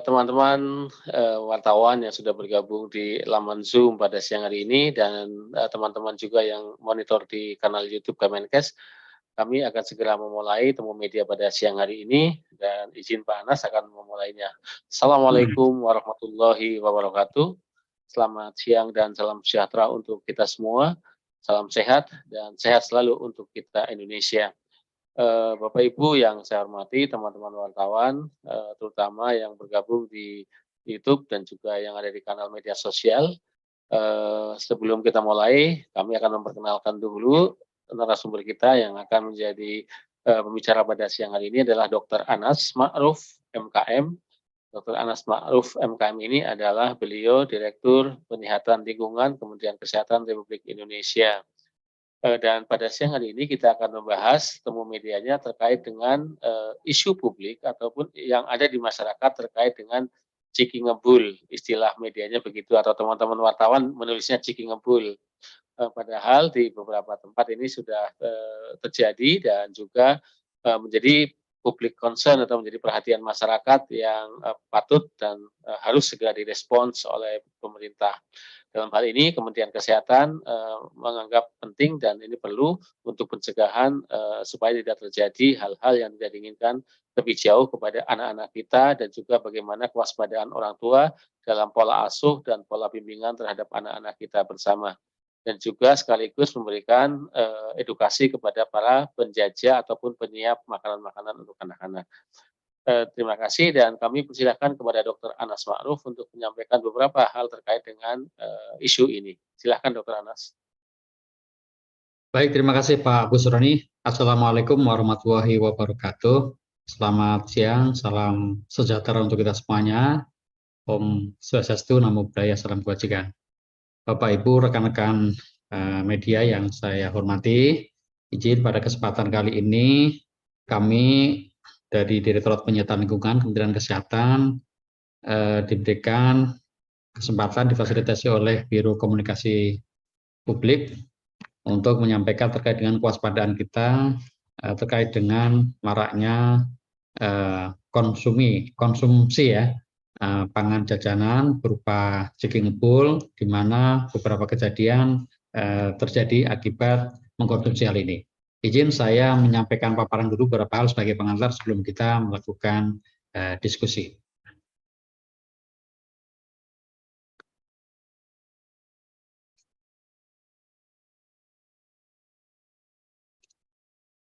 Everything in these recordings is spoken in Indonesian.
Teman-teman, wartawan yang sudah bergabung di laman Zoom pada siang hari ini dan, teman-teman juga yang monitor di kanal YouTube Kemenkes, kami akan segera memulai Temu Media pada siang hari ini dan izin Pak Anas akan memulainya. Mhm. Assalamualaikum warahmatullahi wabarakatuh. Selamat siang dan salam sejahtera untuk kita semua. Salam sehat dan sehat selalu untuk kita Indonesia. Bapak Ibu yang saya hormati, teman-teman wartawan, terutama yang bergabung di YouTube dan juga yang ada di kanal media sosial. Sebelum kita mulai, kami akan memperkenalkan dulu narasumber kita yang akan menjadi pembicara pada siang hari ini adalah Dr. Anas Ma'ruf, MKM. Dr. Anas Ma'ruf, MKM ini adalah beliau Direktur Penyihatan Lingkungan Kementerian Kesehatan Republik Indonesia. Dan pada siang hari ini kita akan membahas temu medianya terkait dengan isu publik ataupun yang ada di masyarakat terkait dengan ciki ngebul, istilah medianya begitu atau teman-teman wartawan menulisnya ciki ngebul. Padahal di beberapa tempat ini sudah terjadi dan juga menjadi public concern atau menjadi perhatian masyarakat yang patut dan harus segera direspons oleh pemerintah. Dalam hal ini Kementerian Kesehatan menganggap penting dan ini perlu untuk pencegahan supaya tidak terjadi hal-hal yang tidak diinginkan lebih jauh kepada anak-anak kita dan juga bagaimana kewaspadaan orang tua dalam pola asuh dan pola bimbingan terhadap anak-anak kita bersama. Dan juga sekaligus memberikan edukasi kepada para penjajah ataupun penyiap makanan-makanan untuk anak-anak. Terima kasih dan kami persilahkan kepada Dr. Anas Ma'ruf untuk menyampaikan beberapa hal terkait dengan isu ini. Silahkan Dr. Anas. Baik, terima kasih Pak Busroni. Assalamualaikum warahmatullahi wabarakatuh. Selamat siang, salam sejahtera untuk kita semuanya. Om Swastiastu, Namo Buddhaya, salam kebajikan. Bapak Ibu, rekan-rekan media yang saya hormati, izin pada kesempatan kali ini kami dari Direktorat Penyihatan Lingkungan Kementerian Kesehatan diberikan kesempatan difasilitasi oleh Biro Komunikasi Publik untuk menyampaikan terkait dengan kewaspadaan kita terkait dengan maraknya konsumsi ya pangan jajanan berupa ciki ngebul, di mana beberapa kejadian terjadi akibat mengkonsumsi hal ini. Izin saya menyampaikan paparan dulu beberapa hal sebagai pengantar sebelum kita melakukan diskusi.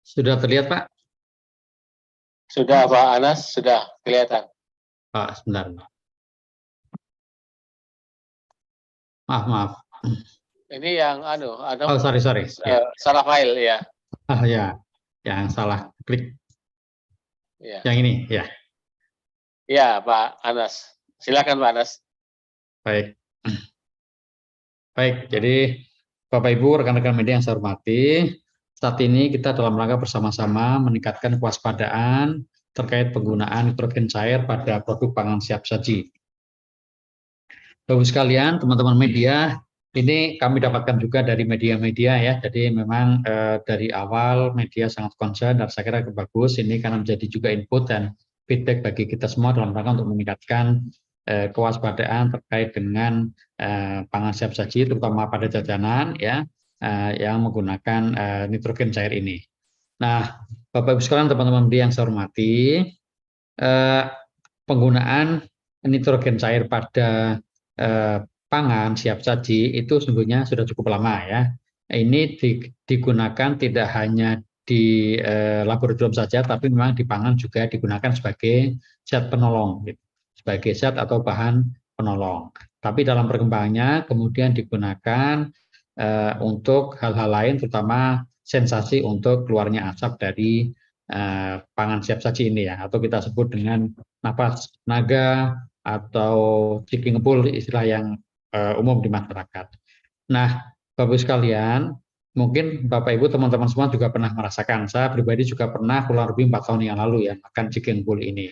Sudah terlihat, Pak? Sudah Pak Anas, sudah kelihatan. Pak, sebentar. Maaf. Ini yang Oh, sorry. Salah file ya. Ya, yang salah klik. Ya. Yang ini, ya. Ya, Pak Anas. Silakan Pak Anas. Baik, jadi Bapak Ibu, rekan-rekan media yang saya hormati, saat ini kita dalam rangka bersama-sama meningkatkan kewaspadaan terkait penggunaan nitrogen cair pada produk pangan siap saji. Bapak sekalian, teman-teman media, ini kami dapatkan juga dari media-media ya. Jadi memang dari awal media sangat concern dan saya kira bagus ini karena menjadi juga input dan feedback bagi kita semua dalam rangka untuk meningkatkan kewaspadaan terkait dengan pangan siap saji, terutama pada jajanan ya yang menggunakan nitrogen cair ini. Nah, Bapak Ibu sekalian, teman-teman media yang saya hormati, penggunaan nitrogen cair pada pangan siap saji itu sesungguhnya sudah cukup lama ya. Ini digunakan tidak hanya di laboratorium saja, tapi memang di pangan juga digunakan sebagai zat penolong, gitu. Sebagai zat atau bahan penolong. Tapi dalam perkembangannya kemudian digunakan untuk hal-hal lain, terutama sensasi untuk keluarnya asap dari pangan siap saji ini ya, atau kita sebut dengan napas naga atau ciki ngebul, istilah yang umum di masyarakat. Nah, Bapak Ibu sekalian, mungkin Bapak Ibu teman-teman semua juga pernah merasakan. Saya pribadi juga pernah kurang lebih 4 tahun yang lalu ya makan ciki ngebul ini.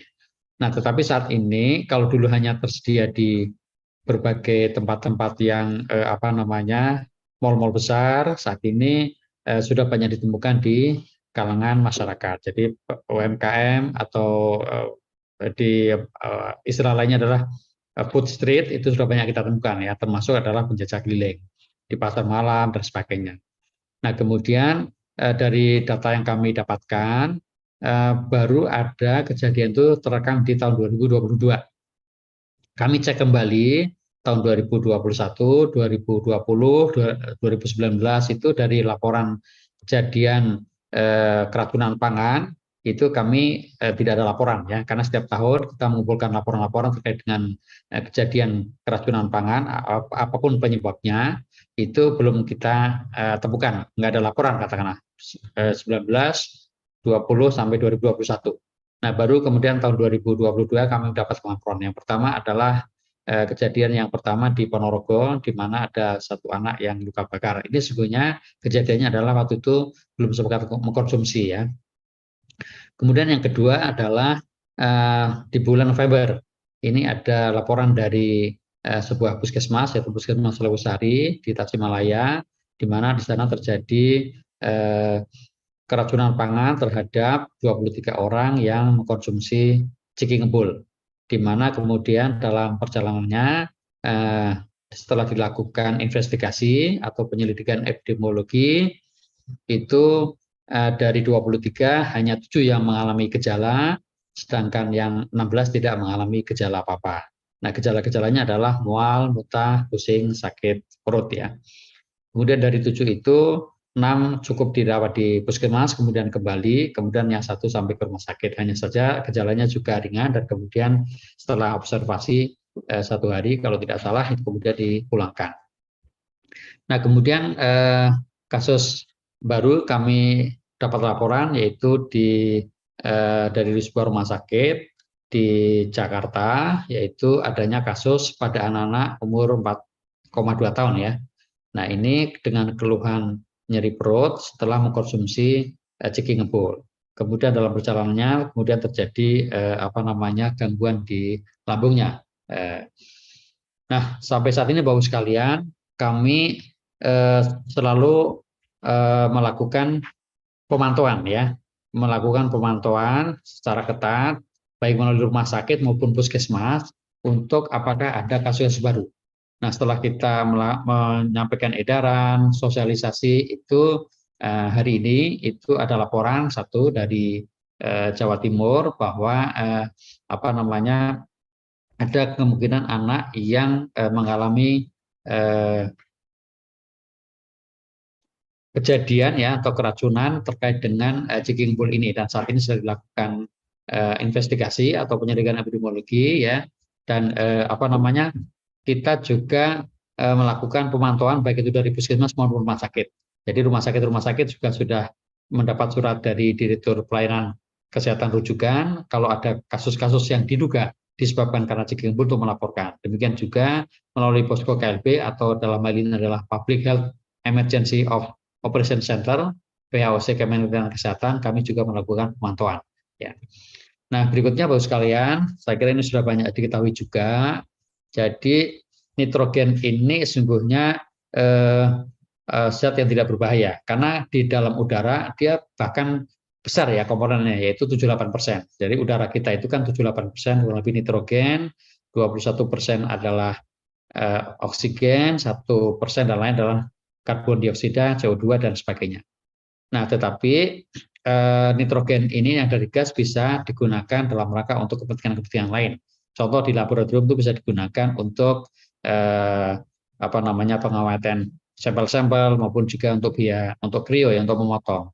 Nah, tetapi saat ini kalau dulu hanya tersedia di berbagai tempat-tempat yang mal-mal besar, saat ini sudah banyak ditemukan di kalangan masyarakat. Jadi UMKM atau istilah lainnya adalah food street, itu sudah banyak kita temukan ya, termasuk adalah penjajah keliling di pasar malam dan sebagainya. Nah, kemudian dari data yang kami dapatkan, baru ada kejadian itu terekam di tahun 2022. Kami cek kembali tahun 2021, 2020, 2019 itu dari laporan kejadian keracunan pangan itu kami tidak ada laporan ya, karena setiap tahun kita mengumpulkan laporan-laporan terkait dengan kejadian keracunan pangan apapun penyebabnya itu belum kita temukan, nggak ada laporan katakanlah 19, 20 sampai 2021. Nah, baru kemudian tahun 2022 kami mendapat laporan. Yang pertama adalah kejadian yang pertama di Ponorogo, di mana ada satu anak yang luka bakar. Ini sesungguhnya kejadiannya adalah waktu itu belum sempat mengkonsumsi ya. Kemudian yang kedua adalah di bulan November. Ini ada laporan dari sebuah puskesmas, yaitu Puskesmas Lewusari di Tasikmalaya, di mana di sana terjadi keracunan pangan terhadap 23 orang yang mengkonsumsi ciki ngebul, di mana kemudian dalam perjalanannya setelah dilakukan investigasi atau penyelidikan epidemiologi itu dari 23 hanya 7 yang mengalami gejala, sedangkan yang 16 tidak mengalami gejala apa-apa. Nah, gejala-gejalanya adalah mual, muntah, pusing, sakit perut ya. Kemudian dari 7 itu 6 cukup dirawat di puskesmas, kemudian kembali, kemudian yang 1 sampai ke rumah sakit. Hanya saja gejalanya juga ringan dan kemudian setelah observasi 1 hari, kalau tidak salah, itu kemudian dipulangkan. Nah, kemudian kasus baru kami dapat laporan yaitu dari sebuah rumah sakit di Jakarta, yaitu adanya kasus pada anak-anak umur 4,2 tahun ya. Nah, ini dengan keluhan nyeri perut setelah mengkonsumsi ciki ngebul. Kemudian dalam perjalanannya kemudian terjadi gangguan di lambungnya. Nah, sampai saat ini Bapak sekalian, kami selalu melakukan pemantauan ya, melakukan pemantauan secara ketat baik melalui rumah sakit maupun puskesmas untuk apakah ada kasus baru. Nah, setelah kita menyampaikan edaran, sosialisasi itu hari ini itu ada laporan satu dari Jawa Timur bahwa ada kemungkinan anak yang mengalami kejadian ya atau keracunan terkait dengan ciki ngebul ini, dan saat ini sudah dilakukan investigasi atau penyelidikan epidemiologi ya, dan kita juga melakukan pemantauan baik itu dari puskesmas maupun rumah sakit. Jadi rumah sakit juga sudah mendapat surat dari Direktur Pelayanan Kesehatan Rujukan kalau ada kasus-kasus yang diduga disebabkan karena ciki ngebul untuk melaporkan. Demikian juga melalui posko KLB atau dalam hal ini adalah Public Health Emergency of Operation Center PHOC Kementerian Kesehatan, kami juga melakukan pemantauan. Ya. Nah, berikutnya Bapak sekalian, saya kira ini sudah banyak diketahui juga. Jadi nitrogen ini sesungguhnya zat yang tidak berbahaya karena di dalam udara dia bahkan besar ya komponennya, yaitu 78%. Jadi udara kita itu kan 78% kurang lebih nitrogen, 21% adalah oksigen, 1% dan lain adalah karbon dioksida, CO2 dan sebagainya. Nah, tetapi nitrogen ini yang dari gas bisa digunakan dalam rangka untuk kepentingan-kepentingan lain. Contoh di laboratorium itu bisa digunakan untuk pengaweten sampel-sampel maupun juga untuk krio ya, untuk memotong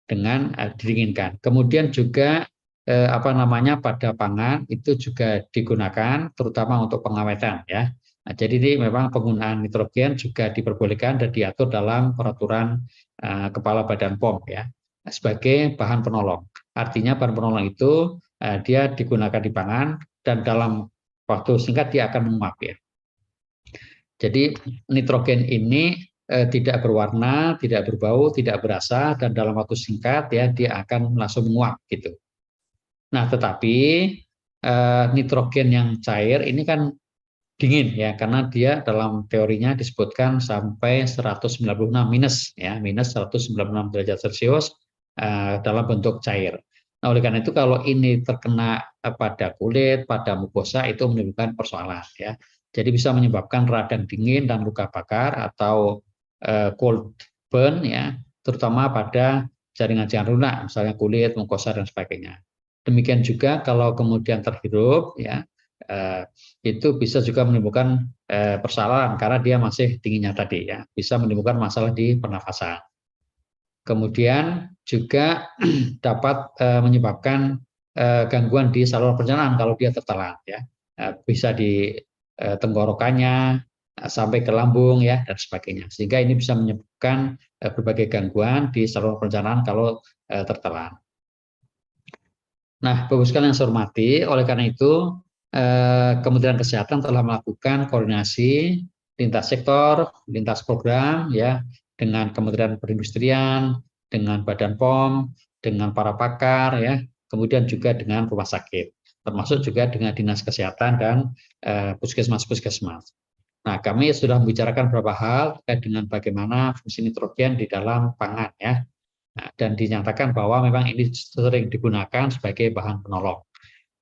dengan didinginkan. Kemudian juga pada pangan itu juga digunakan terutama untuk pengawetan ya. Nah, jadi ini memang penggunaan nitrogen juga diperbolehkan dan diatur dalam peraturan Kepala Badan POM ya sebagai bahan penolong. Artinya bahan penolong itu dia digunakan di pangan dan dalam waktu singkat dia akan menguap ya. Jadi nitrogen ini tidak berwarna, tidak berbau, tidak berasa, dan dalam waktu singkat ya dia akan langsung menguap gitu. Nah, tetapi nitrogen yang cair ini kan dingin ya, karena dia dalam teorinya disebutkan sampai 196 minus 196 derajat Celcius dalam bentuk cair. Nah, oleh karena itu kalau ini terkena pada kulit, pada mukosa itu menimbulkan persoalan ya. Jadi bisa menyebabkan radang dingin dan luka bakar atau cold burn ya, terutama pada jaringan-jaringan lunak, misalnya kulit, mukosa dan sebagainya. Demikian juga kalau kemudian terhirup ya, itu bisa juga menimbulkan persoalan karena dia masih dinginnya tadi ya, bisa menimbulkan masalah di pernafasan. Kemudian juga dapat menyebabkan gangguan di saluran pencernaan kalau dia tertelan ya. Bisa di tenggorokannya sampai ke lambung ya dan sebagainya. Sehingga ini bisa menyebabkan berbagai gangguan di saluran pencernaan kalau tertelan. Nah, Bapak sekalian yang saya hormati, oleh karena itu Kementerian Kesehatan telah melakukan koordinasi lintas sektor, lintas program ya dengan Kementerian Perindustrian, dengan Badan POM, dengan para pakar ya, kemudian juga dengan rumah sakit, termasuk juga dengan Dinas Kesehatan dan puskesmas-puskesmas. Nah, kami sudah membicarakan beberapa hal terkait dengan bagaimana fungsi nitrogen di dalam pangan ya. Nah, dan dinyatakan bahwa memang ini sering digunakan sebagai bahan penolong.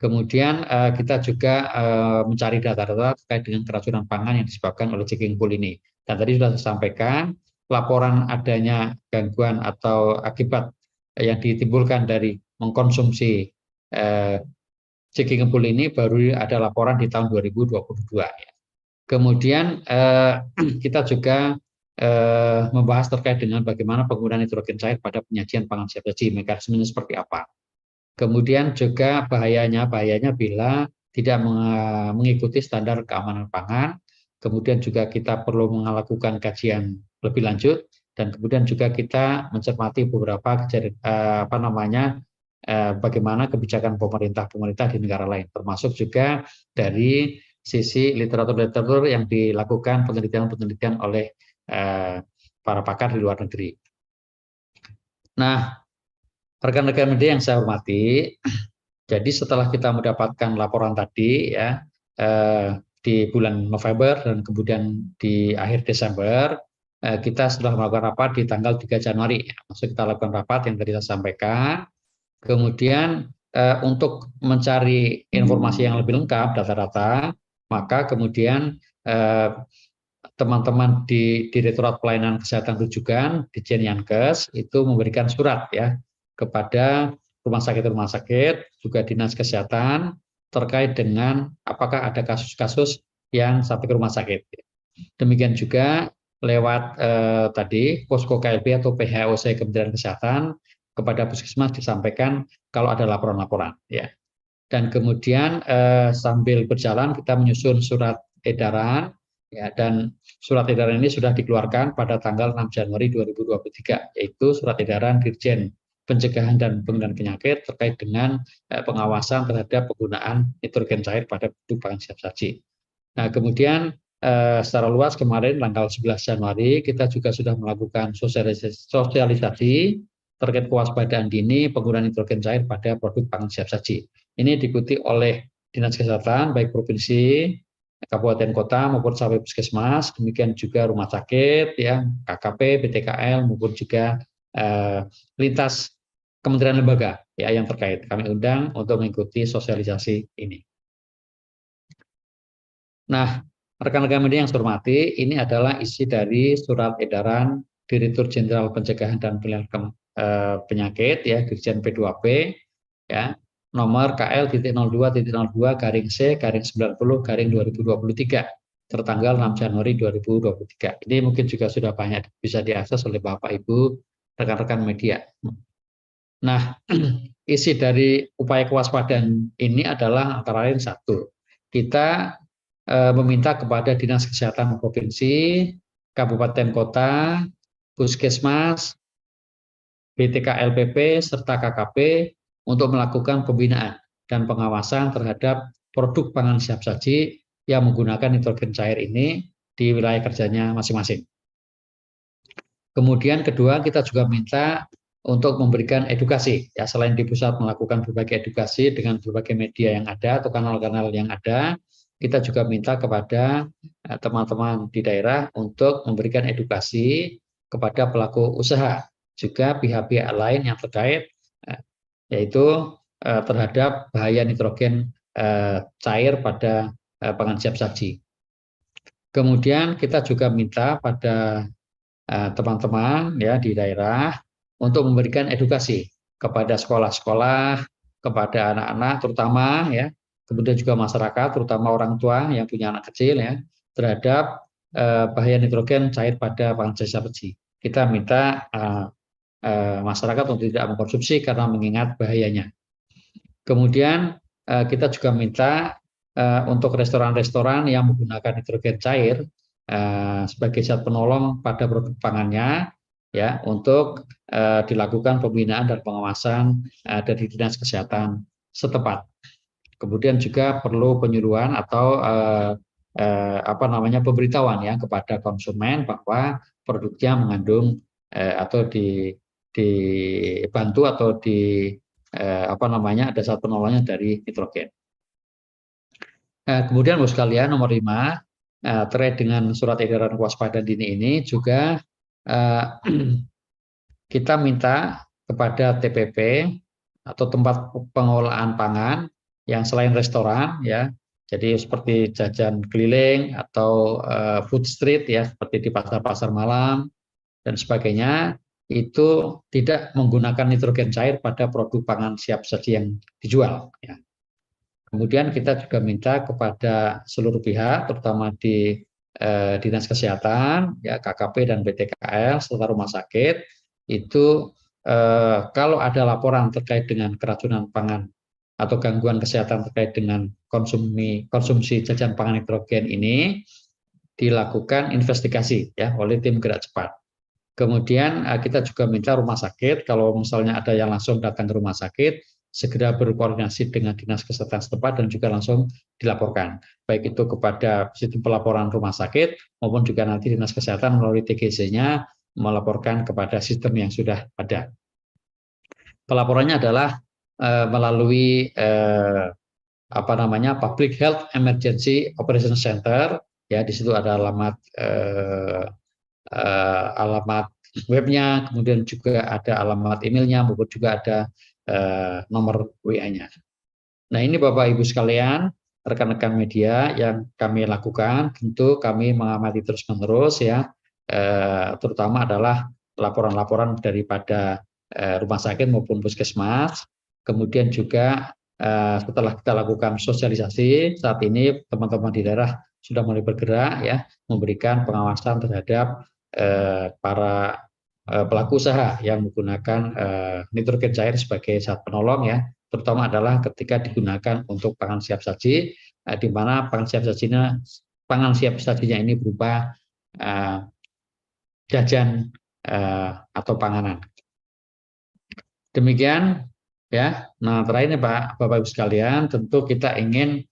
Kemudian kita juga mencari data-data terkait dengan keracunan pangan yang disebabkan oleh chicken pool ini. Dan tadi sudah saya sampaikan, laporan adanya gangguan atau akibat yang ditimbulkan dari mengkonsumsi chicken pool ini baru ada laporan di tahun 2022. Kemudian kita juga membahas terkait dengan bagaimana penggunaan nitrogen cair pada penyajian pangan siap saji, mekanismenya seperti apa. Kemudian juga bahayanya bila tidak mengikuti standar keamanan pangan. Kemudian juga kita perlu melakukan kajian lebih lanjut dan kemudian juga kita mencermati beberapa bagaimana kebijakan pemerintah di negara lain, termasuk juga dari sisi literatur yang dilakukan penelitian oleh para pakar di luar negeri. Nah, rekan-rekan media yang saya hormati, jadi setelah kita mendapatkan laporan tadi ya di bulan November dan kemudian di akhir Desember, kita sudah melakukan rapat di tanggal 3 Januari. Maksud kita lakukan rapat yang tadi saya sampaikan. Kemudian untuk mencari informasi yang lebih lengkap, data-data, maka kemudian teman-teman di Direktorat Pelayanan Kesehatan Rujukan, Ditjen Yankes, itu memberikan surat ya kepada rumah sakit, juga Dinas Kesehatan, terkait dengan apakah ada kasus-kasus yang sampai ke rumah sakit. Demikian juga lewat tadi posko KLB atau PHOC Kementerian Kesehatan kepada puskesmas disampaikan kalau ada laporan-laporan ya. Dan kemudian sambil berjalan kita menyusun surat edaran ya, dan surat edaran ini sudah dikeluarkan pada tanggal 6 Januari 2023, yaitu surat edaran Dirjen Pencegahan dan Pengendalian Penyakit terkait dengan pengawasan terhadap penggunaan nitrogen cair pada produk pangan siap saji. Nah, kemudian secara luas kemarin tanggal 11 Januari kita juga sudah melakukan sosialisasi terkait kewaspadaan dini penggunaan nitrogen cair pada produk pangan siap saji. Ini diikuti oleh Dinas Kesehatan baik provinsi, kabupaten kota maupun sampai puskesmas, demikian juga rumah sakit ya, KKP, BTKL maupun juga lintas kementerian lembaga ya yang terkait. Kami undang untuk mengikuti sosialisasi ini. Nah, rekan-rekan media yang saya hormati, ini adalah isi dari surat edaran Direktur Jenderal Pencegahan dan Pengendalian Penyakit ya, Dirjen P2P ya, nomor KL.02/C/90/2023 tertanggal 6 Januari 2023. Ini mungkin juga sudah banyak bisa diakses oleh Bapak Ibu rekan-rekan media. Nah, isi dari upaya kewaspadaan ini adalah antara lain satu, kita meminta kepada Dinas Kesehatan Provinsi, Kabupaten Kota, Puskesmas, BTKLPP, serta KKP untuk melakukan pembinaan dan pengawasan terhadap produk pangan siap saji yang menggunakan nitrogen cair ini di wilayah kerjanya masing-masing. Kemudian kedua, kita juga minta untuk memberikan edukasi. Ya, selain di pusat melakukan berbagai edukasi dengan berbagai media yang ada atau kanal-kanal yang ada, kita juga minta kepada teman-teman di daerah untuk memberikan edukasi kepada pelaku usaha, juga pihak-pihak lain yang terkait yaitu terhadap bahaya nitrogen cair pada pangan siap saji. Kemudian kita juga minta pada teman-teman ya di daerah untuk memberikan edukasi kepada sekolah-sekolah, kepada anak-anak terutama ya, kemudian juga masyarakat terutama orang tua yang punya anak kecil ya, terhadap bahaya nitrogen cair pada pangan siap saji. Kita minta masyarakat untuk tidak mengkonsumsi karena mengingat bahayanya. Kemudian kita juga minta untuk restoran-restoran yang menggunakan nitrogen cair sebagai zat penolong pada produk pangannya, ya, untuk dilakukan pembinaan dan pengawasan dari dinas kesehatan setempat. Kemudian juga perlu penyuluhan atau pemberitahuan ya kepada konsumen bahwa produknya mengandung atau dibantu atau ada zat penolongnya dari nitrogen. Kemudian Bapak sekalian, nomor 5 terkait dengan surat edaran kewaspadaan dini ini juga kita minta kepada TPP atau tempat pengolahan pangan yang selain restoran ya, jadi seperti jajan keliling atau food street ya, seperti di pasar-pasar malam dan sebagainya, itu tidak menggunakan nitrogen cair pada produk pangan siap saji yang dijual. Ya. Kemudian kita juga minta kepada seluruh pihak, terutama di Dinas Kesehatan, ya, KKP dan BTKL serta rumah sakit, itu kalau ada laporan terkait dengan keracunan pangan atau gangguan kesehatan terkait dengan konsumsi jajan pangan nitrogen ini, dilakukan investigasi ya oleh tim gerak cepat. Kemudian kita juga minta rumah sakit, kalau misalnya ada yang langsung datang ke rumah sakit, segera berkoordinasi dengan dinas kesehatan setempat dan juga langsung dilaporkan. Baik itu kepada sistem pelaporan rumah sakit, maupun juga nanti dinas kesehatan melalui TGC-nya melaporkan kepada sistem yang sudah ada. Pelaporannya adalah melalui Public Health Emergency Operation Center, ya, di situ ada alamat webnya, kemudian juga ada alamat emailnya, maupun juga ada nomor WA-nya. Nah, ini Bapak Ibu sekalian, rekan-rekan media yang kami lakukan, tentu kami mengamati terus-menerus ya, terutama adalah laporan-laporan daripada rumah sakit maupun puskesmas. Kemudian juga setelah kita lakukan sosialisasi, saat ini teman-teman di daerah sudah mulai bergerak ya, memberikan pengawasan terhadap para pelaku usaha yang menggunakan nitrogen cair sebagai zat penolong ya, terutama adalah ketika digunakan untuk pangan siap saji, di mana pangan siap sajinya ini berupa jajan atau panganan. Demikian ya. Nah, terakhir Pak, Bapak Ibu sekalian, tentu kita ingin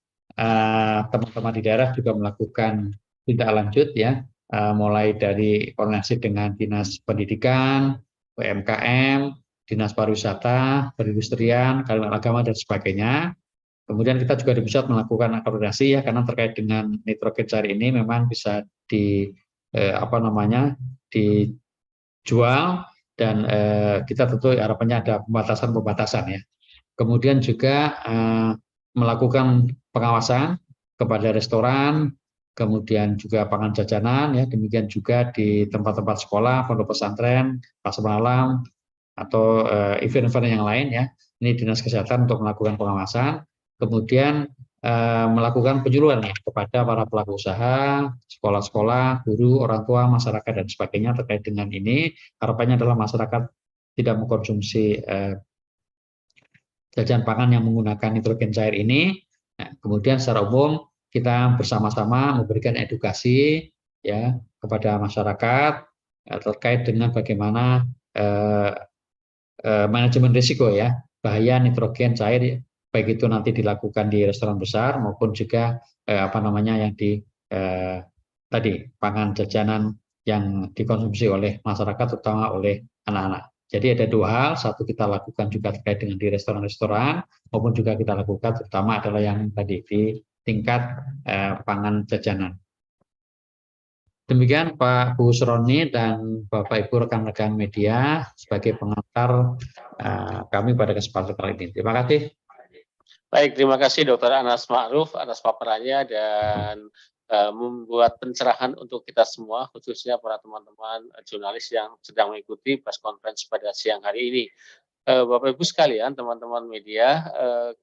teman-teman di daerah juga melakukan tindak lanjut ya, mulai dari koordinasi dengan Dinas Pendidikan, UMKM, Dinas Pariwisata, Perindustrian, Kementerian Agama dan sebagainya. Kemudian kita juga di pusat melakukan koordinasi ya, karena terkait dengan nitrogen cair ini memang bisa dijual dan kita tentu harapannya ada pembatasan ya. Kemudian juga melakukan pengawasan kepada restoran, kemudian juga pangan jajanan ya, demikian juga di tempat-tempat sekolah, pondok pesantren, pasar malam atau event-event yang lain ya. Ini Dinas Kesehatan untuk melakukan pengawasan, kemudian melakukan penyuluhan ya kepada para pelaku usaha, sekolah-sekolah, guru, orang tua, masyarakat dan sebagainya terkait dengan ini. Harapannya adalah masyarakat tidak mengkonsumsi jajan pangan yang menggunakan nitrogen cair ini. Nah, kemudian secara umum kita bersama-sama memberikan edukasi ya kepada masyarakat terkait dengan bagaimana manajemen risiko ya bahaya nitrogen cair, baik itu nanti dilakukan di restoran besar maupun juga yang di tadi pangan jajanan yang dikonsumsi oleh masyarakat terutama oleh anak-anak. Jadi ada dua hal, satu kita lakukan juga terkait dengan di restoran-restoran maupun juga kita lakukan terutama adalah yang tadi di tingkat pangan jajanan. Demikian Pak Busroni dan Bapak Ibu rekan-rekan media sebagai pengantar kami pada kesempatan kali ini. Terima kasih. Baik, terima kasih Dr. Anas Ma'ruf atas paparannya dan membuat pencerahan untuk kita semua, khususnya para teman-teman jurnalis yang sedang mengikuti press conference pada siang hari ini. Bapak Ibu sekalian, teman-teman media,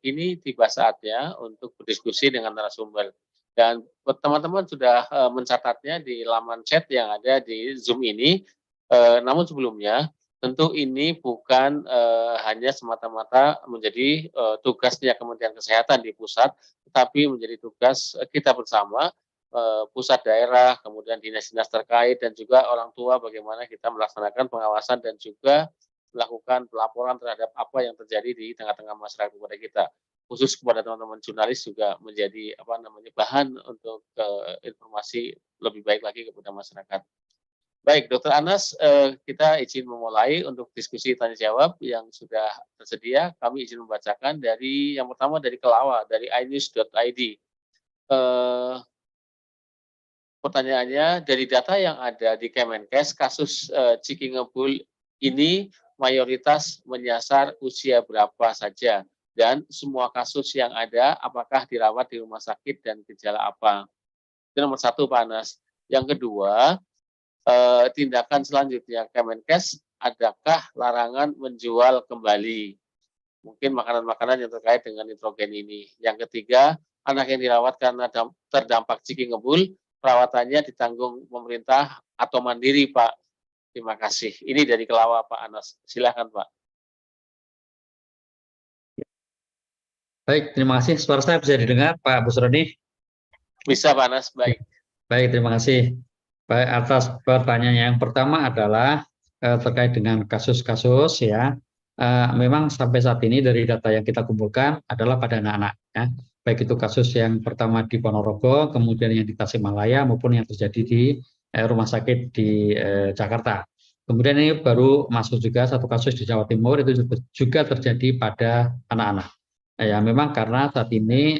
kini tiba saatnya untuk berdiskusi dengan narasumber. Dan teman-teman sudah mencatatnya di laman chat yang ada di Zoom ini. Namun sebelumnya, tentu ini bukan hanya semata-mata menjadi tugasnya Kementerian Kesehatan di pusat, tetapi menjadi tugas kita bersama, pusat daerah, kemudian dinas-dinas terkait, dan juga orang tua bagaimana kita melaksanakan pengawasan dan juga melakukan pelaporan terhadap apa yang terjadi di tengah-tengah masyarakat kepada kita. Khusus kepada teman-teman jurnalis juga menjadi bahan untuk informasi lebih baik lagi kepada masyarakat. Baik, Dr. Anas, kita izin memulai untuk diskusi tanya jawab yang sudah tersedia. Kami izin membacakan dari yang pertama dari Kelawa, dari inews.id. Pertanyaannya, dari data yang ada di Kemenkes, kasus Ciki Ngebul ini mayoritas menyasar usia berapa saja? Dan semua kasus yang ada, apakah dirawat di rumah sakit dan gejala apa? Itu nomor satu, Pak Anas. Yang kedua, tindakan selanjutnya Kemenkes, adakah larangan menjual kembali mungkin makanan-makanan yang terkait dengan nitrogen ini? Yang ketiga, anak yang dirawat karena terdampak Ciki Ngebul, perawatannya ditanggung pemerintah atau mandiri, Pak? Terima kasih. Ini dari Kelawa, Pak Anas. Silakan, Pak. Baik, terima kasih. Suara saya bisa didengar, Pak Busroni? Bisa, Pak Anas. Baik. Baik, terima kasih. Baik, atas pertanyaan yang pertama adalah terkait dengan kasus-kasus ya. Memang sampai saat ini dari data yang kita kumpulkan adalah pada anak-anak ya. Baik itu kasus yang pertama di Ponorogo, kemudian yang di Tasikmalaya maupun yang terjadi di rumah sakit di Jakarta. Kemudian ini baru masuk juga satu kasus di Jawa Timur, itu juga terjadi pada anak-anak. Ya, memang karena saat ini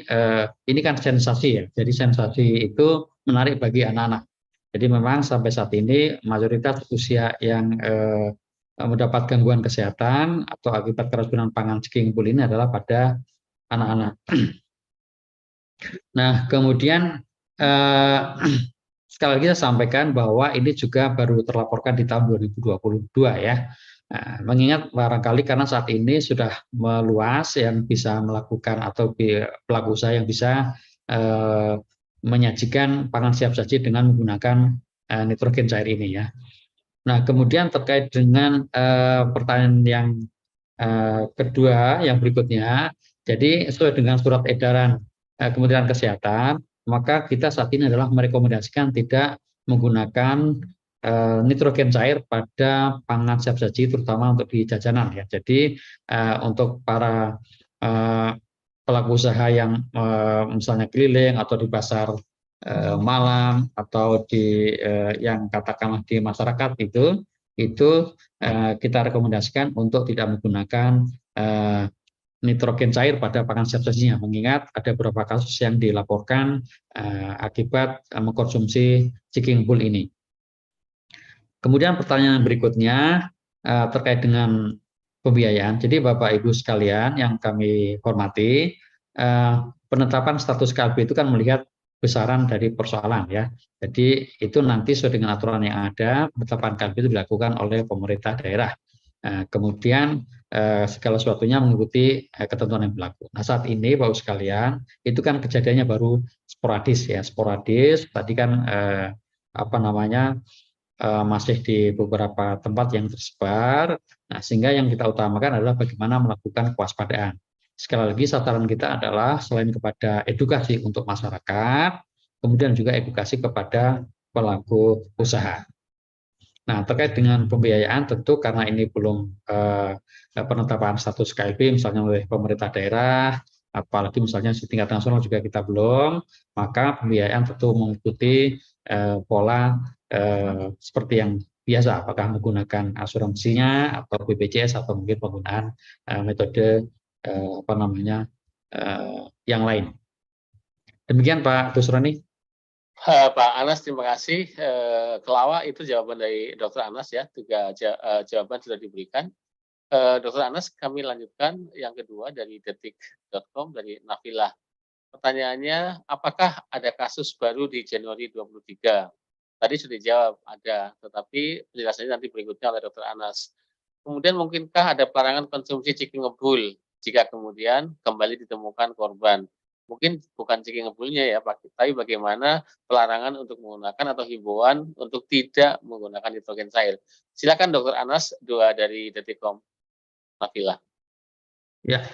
kan sensasi ya. Jadi sensasi itu menarik bagi anak-anak. Jadi memang sampai saat ini mayoritas usia yang mendapat gangguan kesehatan atau akibat keracunan pangan Ciki Ngebul ini adalah pada anak-anak. Nah, kemudian sekali lagi saya sampaikan bahwa ini juga baru terlaporkan di tahun 2022 ya. Nah, mengingat barangkali karena saat ini sudah meluas yang bisa melakukan atau pelaku usaha yang bisa menyajikan pangan siap saji dengan menggunakan nitrogen cair ini ya. Nah, kemudian terkait dengan pertanyaan yang kedua, yang berikutnya, jadi sesuai dengan surat edaran Kementerian Kesehatan, maka kita saat ini adalah merekomendasikan tidak menggunakan nitrogen cair pada pangan siap saji, terutama untuk di jajanan ya. Jadi untuk para pelaku usaha yang misalnya keliling atau di pasar malam atau di yang katakanlah di masyarakat itu kita rekomendasikan untuk tidak menggunakan nitrogen cair pada pangan siap sajinya, mengingat ada beberapa kasus yang dilaporkan akibat mengkonsumsi Ciki Ngebul ini. Kemudian pertanyaan berikutnya terkait dengan pembiayaan. Jadi Bapak Ibu sekalian yang kami hormati, penetapan status KLB itu kan melihat besaran dari persoalan ya. Jadi itu nanti sesuai dengan aturan yang ada, penetapan KLB itu dilakukan oleh pemerintah daerah. Kemudian segala sesuatunya mengikuti ketentuan yang berlaku. Nah saat ini Bapak sekalian, itu kan kejadiannya baru sporadis ya, sporadis. Tadi kan masih di beberapa tempat yang tersebar. Nah, sehingga yang kita utamakan adalah bagaimana melakukan kewaspadaan. Sekali lagi sasaran kita adalah selain kepada edukasi untuk masyarakat, kemudian juga edukasi kepada pelaku usaha. Nah, terkait dengan pembiayaan tentu karena ini belum penetapan status KLB misalnya oleh pemerintah daerah, apalagi misalnya di tingkat nasional juga kita belum, maka pembiayaan tentu mengikuti pola seperti yang biasa, apakah menggunakan asuransinya atau BPJS atau mungkin penggunaan metode yang lain. Demikian Pak Busroni. Pak Anas, terima kasih. Kelawar itu jawaban dari Dokter Anas ya, 3 jawaban sudah diberikan. Dokter Anas, kami lanjutkan yang kedua dari detik.com dari Nafilah. Pertanyaannya, apakah ada kasus baru di Januari 23? Tadi sudah dijawab, ada, tetapi penjelasannya nanti berikutnya oleh Dokter Anas. Kemudian mungkinkah ada pelarangan konsumsi ciki ngebul jika kemudian kembali ditemukan korban? Mungkin bukan ciki ngebulnya ya Pak, tapi bagaimana pelarangan untuk menggunakan atau himbauan untuk tidak menggunakan nitrogen cair. Silakan Dokter Anas, 2 dari Detikcom, Nafilah. Ya,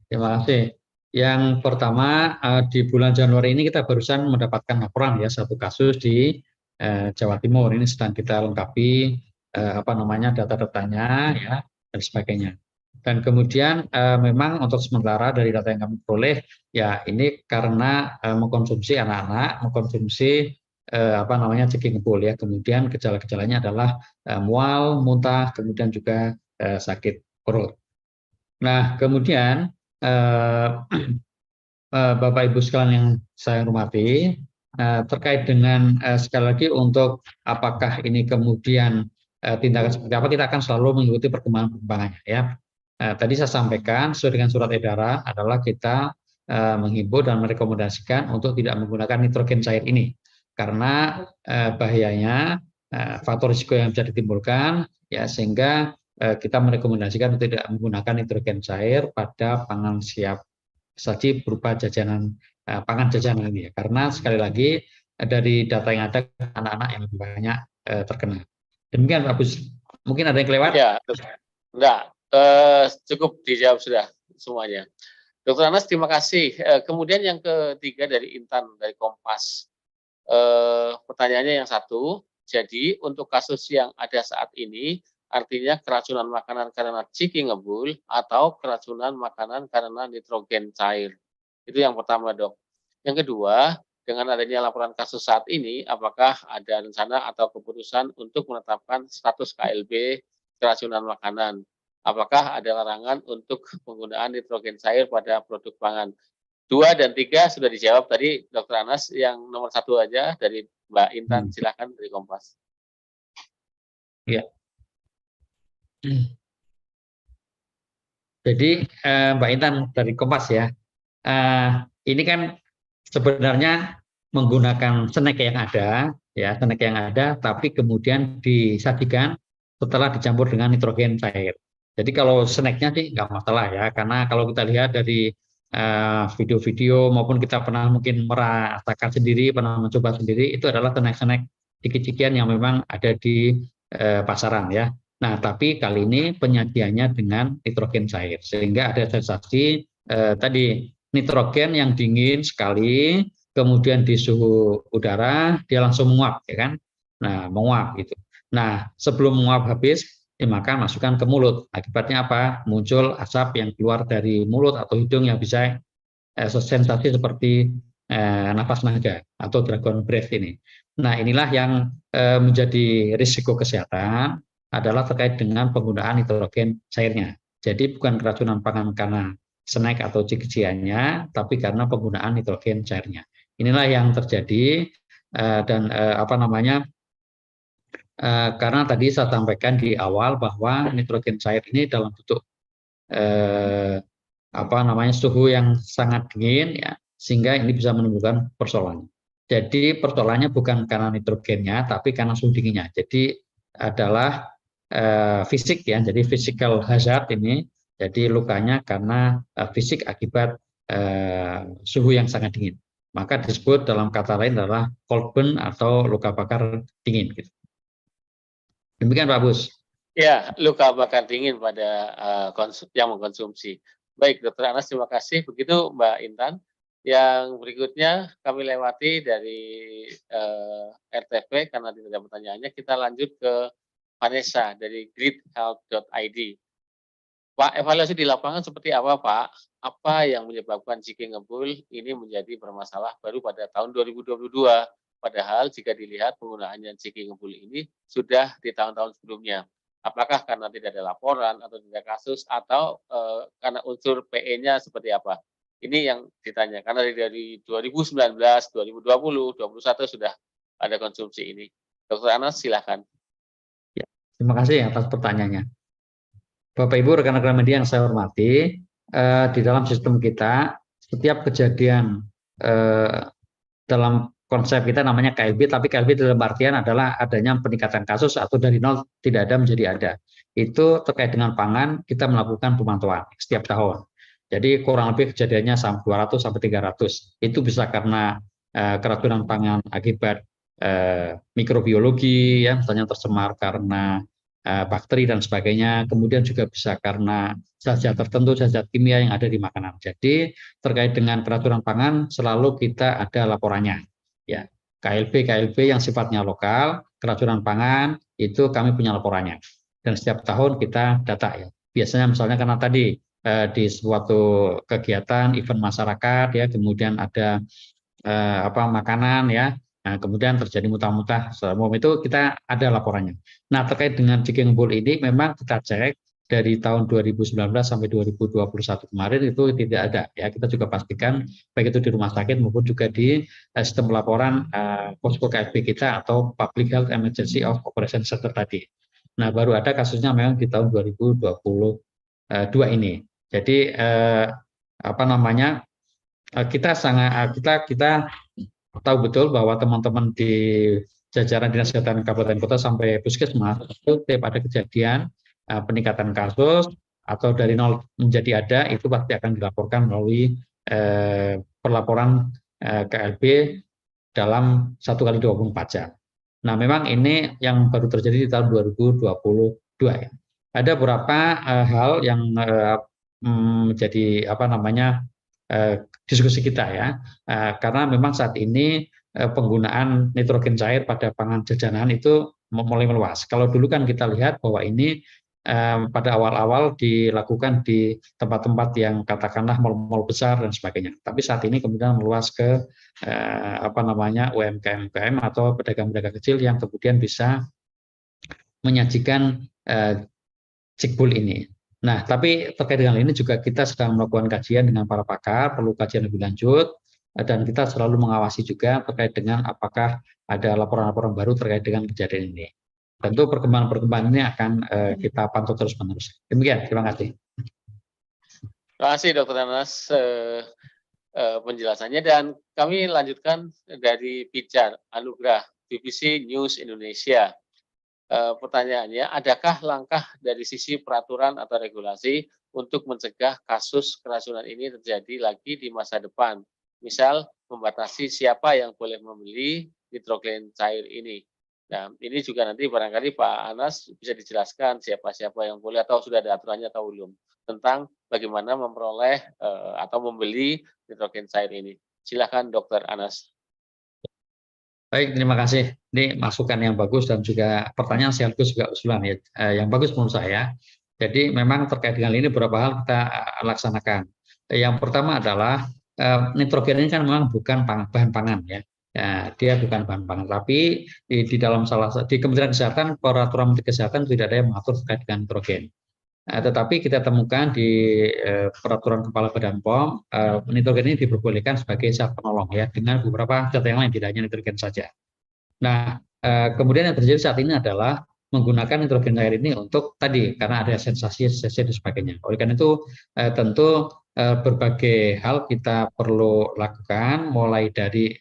terima kasih. Yang pertama, di bulan Januari ini kita barusan mendapatkan laporan ya, satu kasus di Jawa Timur. Ini sedang kita lengkapi data-datanya ya dan sebagainya. Dan kemudian memang untuk sementara dari data yang kami peroleh ya ini karena mengkonsumsi anak-anak, mengkonsumsi ciki ngebul ya. Kemudian gejala-gejalanya adalah mual, muntah, kemudian juga sakit perut. Nah, kemudian Bapak Ibu sekalian yang saya hormati, terkait dengan sekali lagi untuk apakah ini kemudian tindakan seperti apa, kita akan selalu mengikuti perkembangannya ya. Tadi saya sampaikan sesuai dengan surat edaran adalah kita menghimbau dan merekomendasikan untuk tidak menggunakan nitrogen cair ini karena bahayanya faktor risiko yang bisa ditimbulkan ya, sehingga kita merekomendasikan untuk tidak menggunakan nitrogen cair pada pangan siap saji berupa jajanan pangan jajanan ini ya. Karena sekali lagi dari data yang ada anak-anak yang lebih banyak terkena. Demikian Pak Bus. Mungkin ada yang kelewat? Ya, enggak, cukup dijawab sudah semuanya. Dokter Anas, terima kasih. Kemudian yang ketiga dari Intan dari Kompas. Pertanyaannya yang satu, jadi untuk kasus yang ada saat ini, artinya keracunan makanan karena ciki ngebul atau keracunan makanan karena nitrogen cair. Itu yang pertama, Dok. Yang kedua, dengan adanya laporan kasus saat ini, apakah ada rencana atau keputusan untuk menetapkan status KLB keracunan makanan? Apakah ada larangan untuk penggunaan nitrogen cair pada produk pangan? 2 dan 3 sudah dijawab tadi Dokter Anas, yang nomor 1 aja dari Mbak Intan, silakan dari Kompas. Ya. Jadi Mbak Intan dari Kompas ya, ini kan sebenarnya menggunakan snack yang ada, ya snack yang ada, tapi kemudian disajikan setelah dicampur dengan nitrogen cair. Jadi kalau snacknya sih nggak masalah ya, karena kalau kita lihat dari video-video maupun kita pernah mungkin merasakan sendiri, pernah mencoba sendiri, itu adalah snack-snack ciki-cikian yang memang ada di pasaran ya. Nah, tapi kali ini penyajiannya dengan nitrogen cair, sehingga ada sensasi tadi nitrogen yang dingin sekali, kemudian di suhu udara dia langsung menguap, ya kan? Nah, menguap gitu. Nah, sebelum menguap habis, dimakan masukkan ke mulut. Akibatnya apa? Muncul asap yang keluar dari mulut atau hidung yang bisa sensasi seperti nafas naga atau dragon breath ini. Nah, inilah yang menjadi risiko kesehatan adalah terkait dengan penggunaan nitrogen cairnya. Jadi bukan keracunan pangan karena snack atau ciciannya, tapi karena penggunaan nitrogen cairnya. Inilah yang terjadi dan karena tadi saya sampaikan di awal bahwa nitrogen cair ini dalam bentuk suhu yang sangat dingin ya, sehingga ini bisa menimbulkan persoalan. Jadi persoalannya bukan karena nitrogennya, tapi karena suhu dinginnya. Jadi adalah fisik ya, jadi physical hazard ini. Jadi lukanya karena fisik akibat suhu yang sangat dingin. Maka disebut dalam kata lain adalah cold burn atau luka bakar dingin. Gitu. Demikian Pak Bus. Ya, luka bakar dingin pada yang mengkonsumsi. Baik, Dokter Anas, terima kasih. Begitu Mbak Intan. Yang berikutnya kami lewati dari RTV karena tidak ada pertanyaannya. Kita lanjut ke Vanessa dari gridhealth.id. Pak, evaluasi di lapangan seperti apa, Pak? Apa yang menyebabkan ciki ngebul ini menjadi bermasalah baru pada tahun 2022? Padahal jika dilihat penggunaannya ciki ngebul ini sudah di tahun-tahun sebelumnya. Apakah karena tidak ada laporan atau tidak kasus atau karena unsur PE-nya seperti apa? Ini yang ditanya, karena dari 2019, 2020, 2021 sudah ada konsumsi ini. Dokter Anas, silakan. Ya, terima kasih atas pertanyaannya. Bapak Ibu rekan-rekan media yang saya hormati, di dalam sistem kita setiap kejadian dalam konsep kita namanya KLB, tapi KLB dalam artian adalah adanya peningkatan kasus atau dari nol tidak ada menjadi ada. Itu terkait dengan pangan kita melakukan pemantauan setiap tahun. Jadi kurang lebih kejadiannya sampai 200 sampai 300. Itu bisa karena keracunan pangan akibat mikrobiologi, ya, misalnya tercemar karena bakteri dan sebagainya. Kemudian juga bisa karena zat-zat tertentu, zat-zat kimia yang ada di makanan. Jadi terkait dengan keracunan pangan selalu kita ada laporannya. Ya, KLB yang sifatnya lokal, keracunan pangan itu kami punya laporannya. Dan setiap tahun kita data ya. Biasanya misalnya karena tadi di suatu kegiatan event masyarakat ya, kemudian ada makanan ya. Nah, kemudian terjadi muntah-muntah umum itu kita ada laporannya. Nah, terkait dengan Jigging Bull ini memang kita cek dari tahun 2019 sampai 2021 kemarin itu tidak ada ya. Kita juga pastikan baik itu di rumah sakit maupun juga di sistem laporan posko KSP kita atau Public Health Emergency of Operation Center tadi. Nah, baru ada kasusnya memang di tahun 2022 ini. Jadi kita tahu betul bahwa teman-teman di jajaran Dinas Kesehatan Kabupaten Kota sampai Puskesmas itu tiap ada kejadian peningkatan kasus atau dari nol menjadi ada itu pasti akan dilaporkan melalui perlaporan KLB dalam 1 kali 24 jam. Nah, memang ini yang baru terjadi di tahun 2022 ya. Ada beberapa hal yang menjadi diskusi kita ya, karena memang saat ini penggunaan nitrogen cair pada pangan jajanan itu mulai meluas. Kalau dulu kan kita lihat bahwa ini pada awal-awal dilakukan di tempat-tempat yang katakanlah mal-mal besar dan sebagainya. Tapi saat ini kemudian meluas ke UMKM atau pedagang-pedagang kecil yang kemudian bisa menyajikan cikbul ini. Nah, tapi terkait dengan ini juga kita sedang melakukan kajian dengan para pakar, perlu kajian lebih lanjut, dan kita selalu mengawasi juga terkait dengan apakah ada laporan-laporan baru terkait dengan kejadian ini. Tentu perkembangan-perkembangan ini akan kita pantau terus-menerus. Demikian, terima kasih. Terima kasih Dr. Anas penjelasannya, dan kami lanjutkan dari Pijar Anugrah BBC News Indonesia. Pertanyaannya, adakah langkah dari sisi peraturan atau regulasi untuk mencegah kasus keracunan ini terjadi lagi di masa depan? Misal, membatasi siapa yang boleh membeli nitrogen cair ini. Nah, ini juga nanti barangkali Pak Anas bisa dijelaskan siapa-siapa yang boleh atau sudah ada aturannya atau belum tentang bagaimana memperoleh atau membeli nitrogen cair ini. Silakan Dr. Anas. Baik, terima kasih. Ini masukan yang bagus dan juga pertanyaan sekaligus juga usulan ya, yang bagus menurut saya. Jadi memang terkait dengan ini beberapa hal kita laksanakan. Yang pertama adalah nitrogen ini kan memang bukan bahan pangan ya. Ya, dia bukan bahan pangan, tapi di dalam di Kementerian Kesehatan, peraturan Menteri Kesehatan tidak ada yang mengatur terkait dengan nitrogen. Tetapi kita temukan di peraturan Kepala Badan POM, nitrogen ini diperbolehkan sebagai zat penolong ya, dengan beberapa zat yang lain, tidak hanya nitrogen saja. Nah, kemudian yang terjadi saat ini adalah menggunakan nitrogen cair ini untuk tadi karena ada sensasi dan sebagainya. Oleh karena itu tentu berbagai hal kita perlu lakukan, mulai dari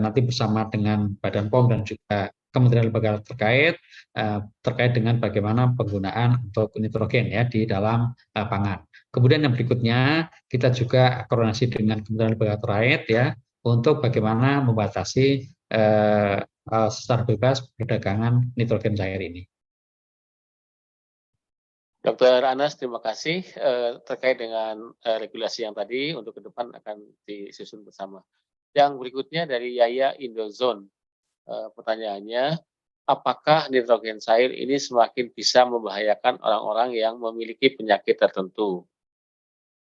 nanti bersama dengan Badan POM dan juga Kementerian Lembaga terkait dengan bagaimana penggunaan untuk nitrogen ya di dalam pangan. Kemudian yang berikutnya kita juga koordinasi dengan Kementerian Lembaga terkait ya untuk bagaimana membatasi secara bebas perdagangan nitrogen cair ini. Dr. Anas, terima kasih terkait dengan regulasi yang tadi untuk ke depan akan disusun bersama. Yang berikutnya dari Yaya Indozone. Pertanyaannya, apakah nitrogen cair ini semakin bisa membahayakan orang-orang yang memiliki penyakit tertentu?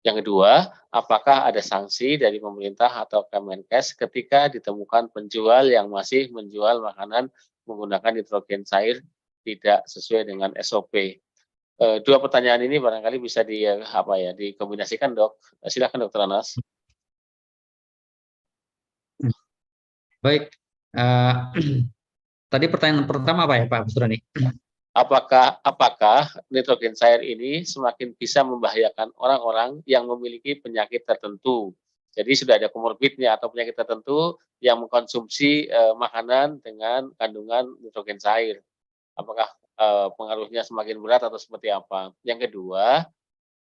Yang kedua, apakah ada sanksi dari pemerintah atau Kemenkes ketika ditemukan penjual yang masih menjual makanan menggunakan nitrogen cair tidak sesuai dengan SOP? Dua pertanyaan ini barangkali bisa dikombinasikan, Dok. Silakan Dokter Anas. Baik, tadi pertanyaan pertama apa ya Pak Busrani? Apakah nitrogen cair ini semakin bisa membahayakan orang-orang yang memiliki penyakit tertentu? Jadi sudah ada komorbidnya atau penyakit tertentu yang mengkonsumsi makanan dengan kandungan nitrogen cair. Apakah pengaruhnya semakin berat atau seperti apa? Yang kedua,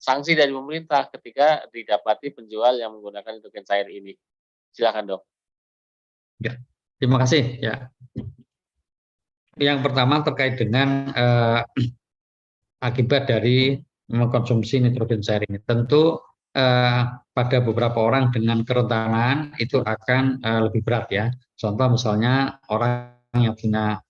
sanksi dari pemerintah ketika didapati penjual yang menggunakan nitrogen cair ini. Silakan, Dok. Ya, terima kasih ya. Yang pertama terkait dengan akibat dari mengkonsumsi nitrogen cair ini. Tentu pada beberapa orang dengan kerentanan itu akan lebih berat ya. Contoh misalnya orang yang punya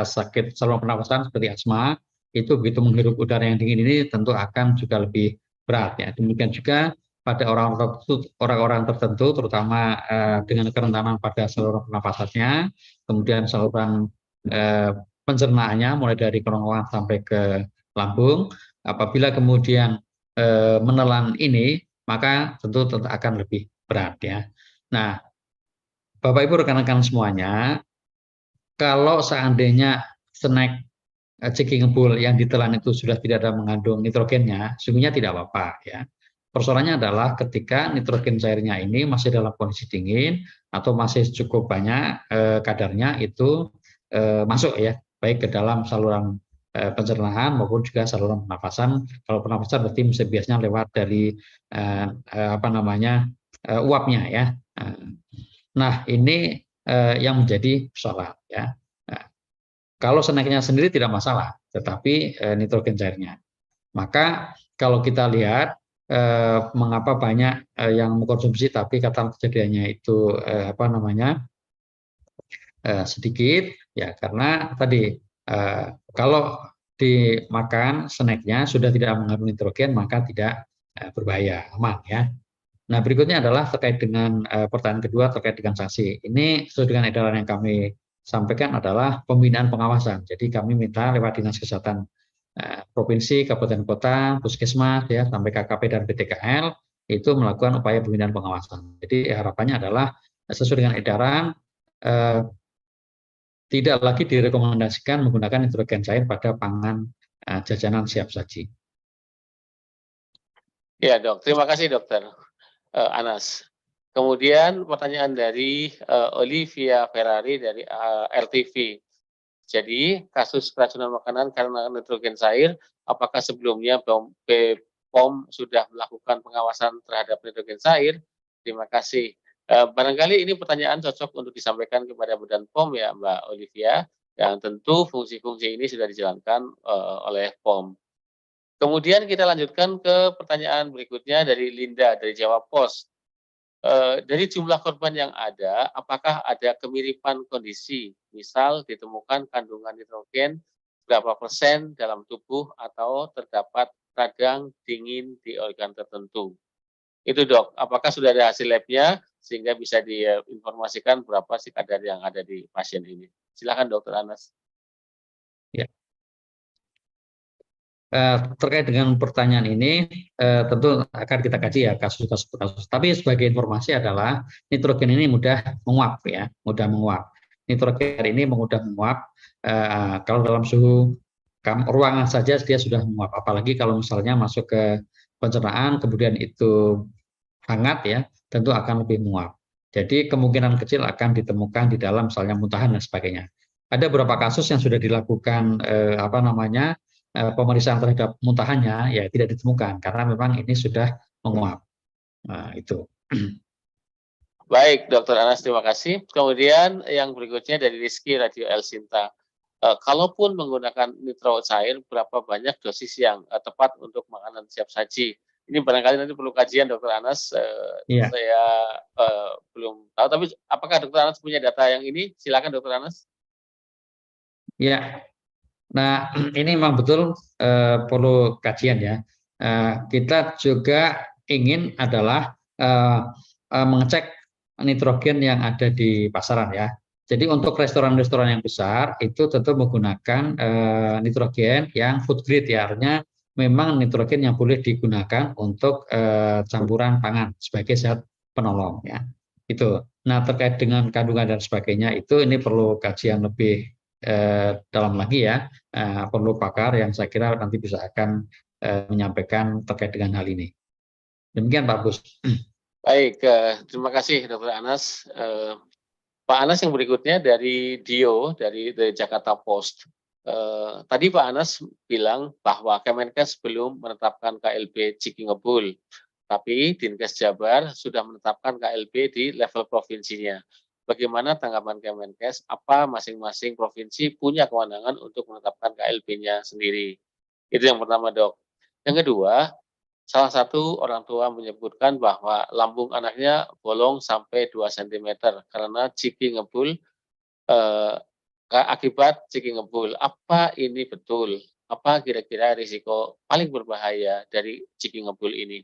sakit saluran pernapasan seperti asma, itu begitu menghirup udara yang dingin ini tentu akan juga lebih berat ya. Demikian juga pada orang-orang tertentu, terutama dengan kerentanan pada saluran pernapasannya, kemudian saluran pencernaannya mulai dari kerongkongan sampai ke lambung. Apabila kemudian menelan ini, maka tentu akan lebih berat ya. Nah, Bapak Ibu rekan-rekan semuanya, kalau seandainya snack Ciki ngebul yang ditelan itu sudah tidak ada mengandung nitrogennya, sungguhnya tidak apa-apa ya. Persoalannya adalah ketika nitrogen cairnya ini masih dalam kondisi dingin atau masih cukup banyak kadarnya itu masuk ya, baik ke dalam saluran pencernaan maupun juga saluran pernafasan. Kalau pernafasan berarti biasanya lewat dari uapnya ya. Nah, ini yang menjadi persoalan ya. Kalau snacknya sendiri tidak masalah, tetapi nitrogen cairnya. Maka kalau kita lihat mengapa banyak yang mengkonsumsi tapi kata kejadiannya itu sedikit, ya karena tadi kalau dimakan snacknya sudah tidak mengandung nitrogen maka tidak berbahaya, aman ya. Nah berikutnya adalah terkait dengan pertanyaan kedua terkait dengan sanksi. Ini sesuai dengan edaran yang kami sampaikan adalah pembinaan pengawasan. Jadi kami minta lewat Dinas Kesehatan Provinsi, Kabupaten Kota, Puskesmas, ya, sampai KKP dan BTKL itu melakukan upaya pembinaan pengawasan. Jadi harapannya adalah sesuai dengan edaran tidak lagi direkomendasikan menggunakan nitrogen cair pada pangan jajanan siap saji. Ya, Dok. Terima kasih, Dokter Anas. Kemudian pertanyaan dari Olivia Ferrari dari RTV. Jadi kasus keracunan makanan karena nitrogen cair, apakah sebelumnya BPOM sudah melakukan pengawasan terhadap nitrogen cair? Terima kasih. Barangkali ini pertanyaan cocok untuk disampaikan kepada Badan POM ya Mbak Olivia, yang tentu fungsi-fungsi ini sudah dijalankan oleh POM. Kemudian kita lanjutkan ke pertanyaan berikutnya dari Linda dari Jawa Pos. Dari jumlah korban yang ada, apakah ada kemiripan kondisi? Misal ditemukan kandungan nitrogen berapa persen dalam tubuh atau terdapat radang dingin di organ tertentu. Itu Dok, apakah sudah ada hasil labnya sehingga bisa diinformasikan berapa sih kadar yang ada di pasien ini? Silakan Dokter Anas. Ya. Terkait dengan pertanyaan ini tentu akan kita kaji ya kasus-kasus. Tapi sebagai informasi adalah nitrogen ini mudah menguap ya, mudah menguap. Nitrogen ini mudah menguap kalau dalam suhu ruangan saja dia sudah menguap. Apalagi kalau misalnya masuk ke pencernaan kemudian itu hangat ya, tentu akan lebih menguap. Jadi kemungkinan kecil akan ditemukan di dalam misalnya muntahan dan sebagainya. Ada beberapa kasus yang sudah dilakukan pemeriksaan terhadap muntahannya ya tidak ditemukan karena memang ini sudah menguap. Nah, itu. Baik, Dokter Anas, terima kasih. Kemudian yang berikutnya dari Rizky Radio El Sinta. Kalaupun menggunakan nitro cair, berapa banyak dosis yang tepat untuk makanan siap saji? Ini barangkali nanti perlu kajian, Dokter Anas. Iya. Saya belum tahu, tapi apakah Dokter Anas punya data yang ini? Silakan, Dokter Anas. Ya. Nah, ini memang betul perlu kajian ya. Kita juga ingin adalah mengecek nitrogen yang ada di pasaran ya. Jadi untuk restoran-restoran yang besar itu tentu menggunakan nitrogen yang food grade ya, artinya memang nitrogen yang boleh digunakan untuk campuran pangan sebagai zat penolong ya. Itu. Nah, terkait dengan kandungan dan sebagainya itu ini perlu kajian lebih dalam lagi ya. Perlu pakar yang saya kira nanti bisa akan menyampaikan terkait dengan hal ini. Demikian Pak Bus. Baik, terima kasih Dr. Anas. Pak Anas, yang berikutnya dari Dio dari Jakarta Post. Tadi Pak Anas bilang bahwa Kemenkes belum menetapkan KLB Ciki Ngebul, tapi Dinkes Jabar sudah menetapkan KLB di level provinsinya. Bagaimana tanggapan Kemenkes? Apa masing-masing provinsi punya kewenangan untuk menetapkan KLB-nya sendiri? Itu yang pertama, Dok. Yang kedua, salah satu orang tua menyebutkan bahwa lambung anaknya bolong sampai 2 cm karena ciki ngebul, akibat ciki ngebul. Apa ini betul? Apa kira-kira risiko paling berbahaya dari ciki ngebul ini?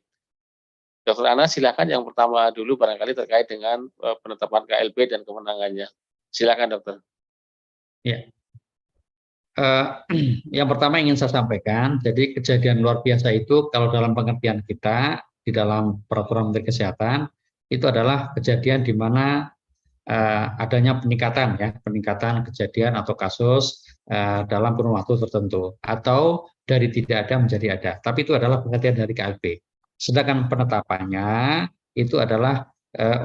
Dokter Ana, silakan yang pertama dulu barangkali terkait dengan penetapan KLB dan kewenangannya. Silakan, dokter. Ya. Yang pertama ingin saya sampaikan, jadi kejadian luar biasa itu kalau dalam pengertian kita di dalam peraturan Menteri Kesehatan itu adalah kejadian di mana adanya peningkatan kejadian atau kasus dalam kurun waktu tertentu, atau dari tidak ada menjadi ada. Tapi itu adalah pengertian dari KLB. Sedangkan penetapannya itu adalah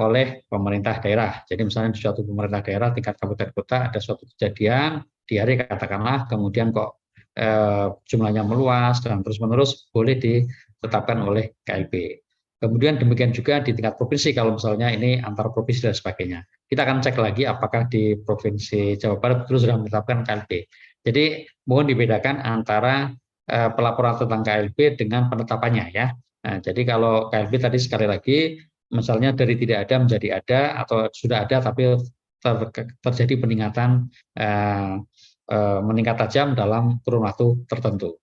oleh pemerintah daerah. Jadi misalnya di suatu pemerintah daerah tingkat kabupaten kota ada suatu kejadian di hari katakanlah, kemudian kok jumlahnya meluas dan terus-menerus boleh ditetapkan oleh KLB. Kemudian demikian juga di tingkat provinsi kalau misalnya ini antar provinsi dan sebagainya. Kita akan cek lagi apakah di Provinsi Jawa Barat betul sudah menetapkan KLB. Jadi mohon dibedakan antara pelaporan tentang KLB dengan penetapannya ya. Nah, jadi kalau KLB tadi sekali lagi misalnya dari tidak ada menjadi ada atau sudah ada tapi terjadi peningkatan meningkat tajam dalam kurun waktu tertentu.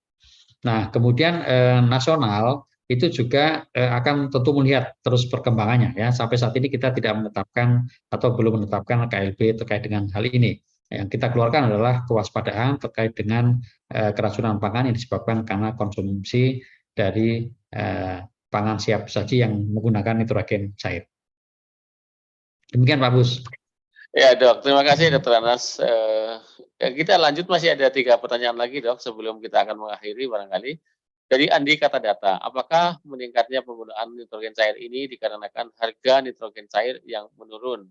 Nah, kemudian nasional itu juga akan tentu melihat terus perkembangannya ya. Sampai saat ini kita tidak menetapkan atau belum menetapkan KLB terkait dengan hal ini. Yang kita keluarkan adalah kewaspadaan terkait dengan keracunan pangan yang disebabkan karena konsumsi dari pangan siap saji yang menggunakan nitrogen cair. Demikian Pak Bus. Ya, Dok. Terima kasih, Dr. Anas. Kita lanjut, masih ada 3 pertanyaan lagi, Dok, sebelum kita akan mengakhiri barangkali. Dari Andi Kata Data, apakah meningkatnya penggunaan nitrogen cair ini dikarenakan harga nitrogen cair yang menurun?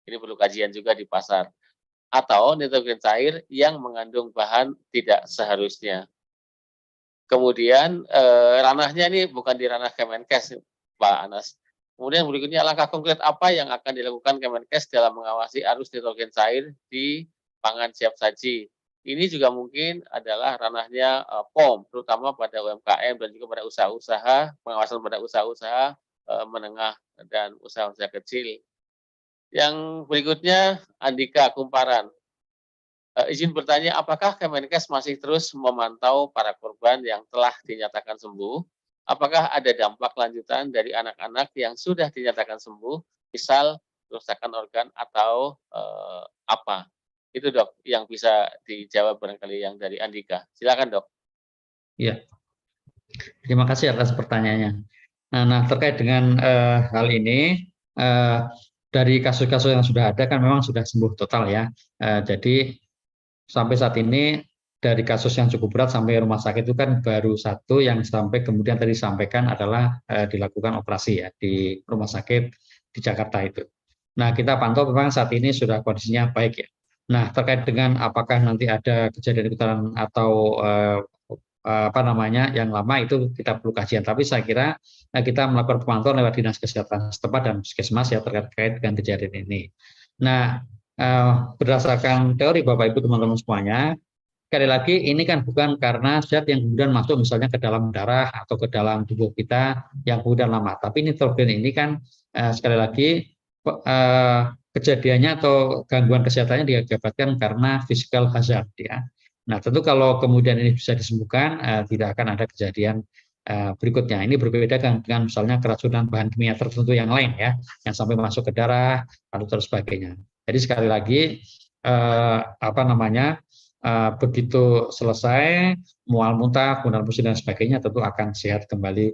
Ini perlu kajian juga di pasar. Atau nitrogen cair yang mengandung bahan tidak seharusnya. Kemudian ranahnya ini bukan di ranah Kemenkes, Pak Anas. Kemudian berikutnya, langkah konkret apa yang akan dilakukan Kemenkes dalam mengawasi arus nitrogen cair di pangan siap saji? Ini juga mungkin adalah ranahnya POM, terutama pada UMKM dan juga pada usaha-usaha, pengawasan pada usaha-usaha menengah dan usaha-usaha kecil. Yang berikutnya, Andika Kumparan. Izin bertanya, apakah Kemenkes masih terus memantau para korban yang telah dinyatakan sembuh? Apakah ada dampak lanjutan dari anak-anak yang sudah dinyatakan sembuh, misal kerusakan organ atau apa? Itu, Dok, yang bisa dijawab barangkali yang dari Andika. Silakan, Dok. Ya, terima kasih atas pertanyaannya. Nah, terkait dengan hal ini, dari kasus-kasus yang sudah ada kan memang sudah sembuh total ya. Jadi sampai saat ini dari kasus yang cukup berat sampai rumah sakit itu kan baru 1 yang sampai kemudian tadi disampaikan adalah dilakukan operasi ya di rumah sakit di Jakarta itu. Nah, kita pantau memang saat ini sudah kondisinya baik ya. Nah, terkait dengan apakah nanti ada kejadian ikutan atau yang lama itu kita perlu kajian. Tapi saya kira kita melakukan pemantauan lewat dinas kesehatan setempat dan puskesmas ya terkait dengan kejadian ini. Nah, berdasarkan teori Bapak Ibu teman-teman semuanya, sekali lagi ini kan bukan karena zat yang kemudian masuk misalnya ke dalam darah atau ke dalam tubuh kita yang kemudian lama. Tapi nitrogen ini kan sekali lagi kejadiannya atau gangguan kesehatannya diakibatkan karena physical hazard ya. Nah, tentu kalau kemudian ini bisa disembuhkan, tidak akan ada kejadian berikutnya. Ini berbeda dengan misalnya keracunan bahan kimia tertentu yang lain ya, yang sampai masuk ke darah, lalu terus sebagainya. Jadi sekali lagi begitu selesai mual muntah, kemudian pusing dan sebagainya tentu akan sehat kembali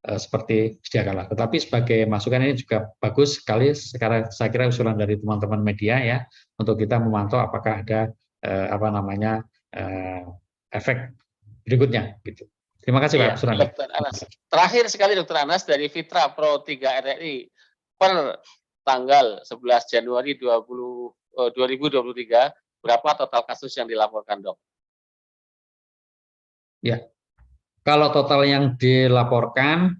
seperti sedia kala. Tetapi sebagai masukan ini juga bagus sekali sekarang saya kira usulan dari teman-teman media ya untuk kita memantau apakah ada efek berikutnya gitu. Terima kasih Pak Iya, Surandi. Dr. Anas. Terakhir sekali Dr. Anas dari Fitra Pro 3 RRI per tanggal 11 Januari 2023 berapa total kasus yang dilaporkan, Dok? Ya, kalau total yang dilaporkan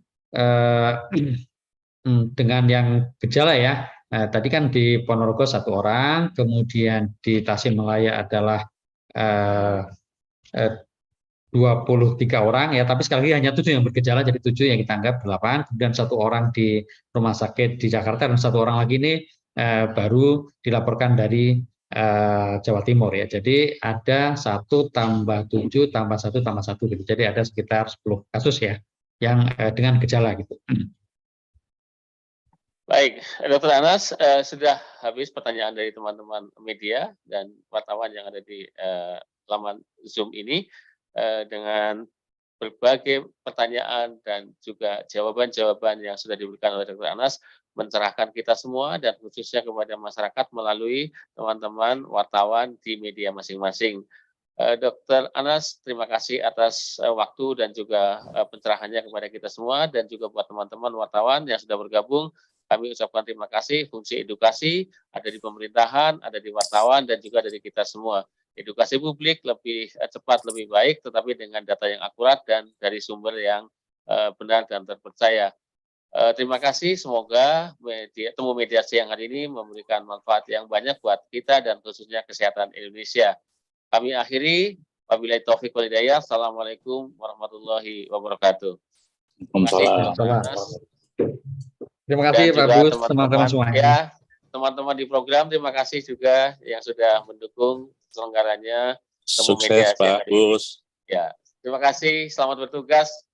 dengan yang gejala ya, tadi kan di Ponorogo 1 orang, kemudian di Tasikmalaya adalah 23 orang ya, tapi sekali lagi hanya 7 yang bergejala, jadi 7 yang kita anggap 8, kemudian 1 orang di rumah sakit di Jakarta dan 1 orang lagi ini baru dilaporkan dari Jawa Timur ya. Jadi ada 1 tambah 7 tambah 1 tambah 1 gitu. Jadi ada sekitar 10 kasus ya yang dengan gejala gitu. Baik, Dr. Anas, sudah habis pertanyaan dari teman-teman media dan wartawan yang ada di laman Zoom ini dengan berbagai pertanyaan dan juga jawaban-jawaban yang sudah diberikan oleh Dr. Anas mencerahkan kita semua dan khususnya kepada masyarakat melalui teman-teman wartawan di media masing-masing. Dr. Anas, terima kasih atas waktu dan juga pencerahannya kepada kita semua dan juga buat teman-teman wartawan yang sudah bergabung. Kami ucapkan terima kasih. Fungsi edukasi ada di pemerintahan, ada di wartawan dan juga dari kita semua. Edukasi publik lebih cepat, lebih baik, tetapi dengan data yang akurat dan dari sumber yang benar dan terpercaya. Terima kasih. Semoga temu mediasi yang hari ini memberikan manfaat yang banyak buat kita dan khususnya kesehatan Indonesia. Kami akhiri, wabillahi taufiq wal hidayah. Assalamualaikum warahmatullahi wabarakatuh. Terima kasih. Terima kasih Pak Bus, teman-teman semuanya. Ya, teman-teman di program, terima kasih juga yang sudah mendukung selenggaranya. Sukses Pak Bus. Ya, terima kasih. Selamat bertugas.